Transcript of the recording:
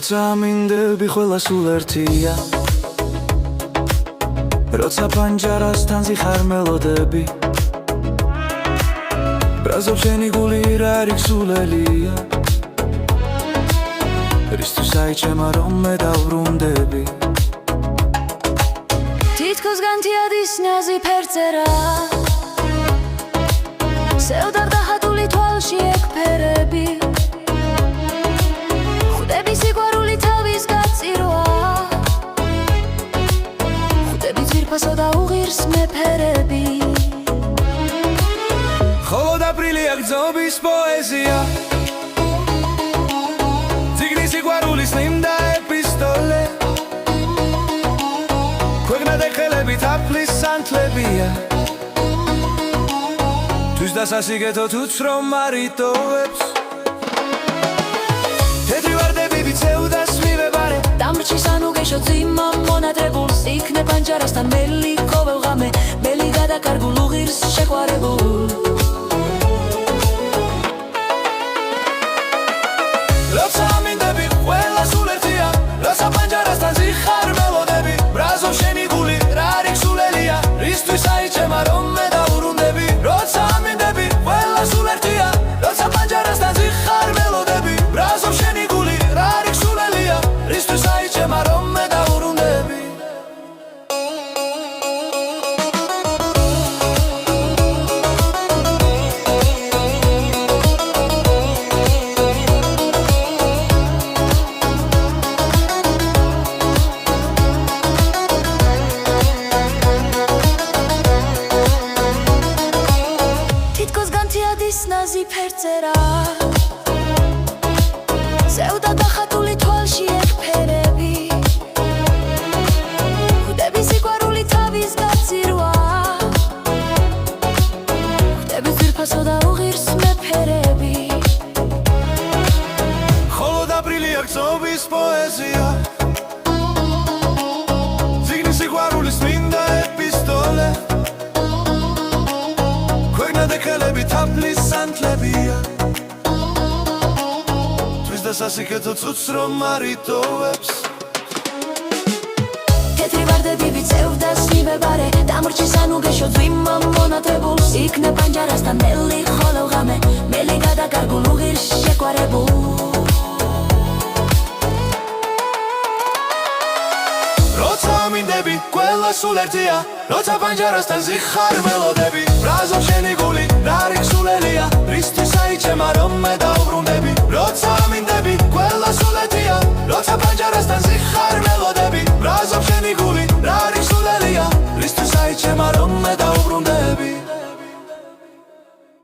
როცა მინდები ყველა სულ ერთია როცა პანჯარასთან ზიხარ მელოდები ბრაზობ შენი გული რა რიქსულელია რისთვის აიჩემა რომ მე დავბრუნდები თითქოს განთიადის ნაზი ფერწერა სევდარ დახატული თვალში ეგ ფერები ხვდები სიყვარული თავის გაწირვა ხვდები ძვირფასო და უღირს მეფერები ხოლო დაპრილია გრძობის პოეზია წიგნი სიყვარულის წმინდა ეპისტოლე ქვეყნად ეხელები თაფლის სანთლებია თვის დასასიგეთო თუც რომ არიტოვებს თეთრი ვარდები ვიცეუდას მივებარე დამრჩის ანუ გეშო ძიმა მონატრებულს იქნე პანჯარასთან მელი ყოველ ღამე მელი გადაკარგულ უღირს შეყვარებულ როცა მინდები ყველა სულ ერთია როცა პანჯარასთან ზიხარ მელოდები ბრაზობ შენი გული რა რიქსულელია რისთვის აიჩემა რომ მე დავბრუნდები როცა მინდები ყველა სულ ერთია როცა პანჯარასთან ზიხარ მელოდები ბრაზობ შენი გული რა რიქსულელია რისთვის აიჩემა რომ მე დავბრუნდები ნაზი ფერწერა სევდა დახატული თვალში ეგ ფერები ხვდები სიყვარული თავის გაწირვა ხვდები ძვირფასო და უღირს მეფერები ხოლო დაპრილია გრძობის პოეზია წიგნი სიყვარულის წმინდა ეპისტოლე ქვეყნად ეხელები თაფლის სანთლებია თვის დასასიკეთო ცუც რომ არიტოვებს თეთრი ვარდები ვიცეუდას მივებარე დამრჩის ანუ გეშო ძვიმა მონატრებულს იქნე პანჯარასთან მელი ხოლო ღამე მელი გადაკარგულ უღირს შეყვარებულ როცა მინდები ყველა სულ ერთია როცა პანჯარასთან ზიხარ მელოდები ბრაზობ შენი გული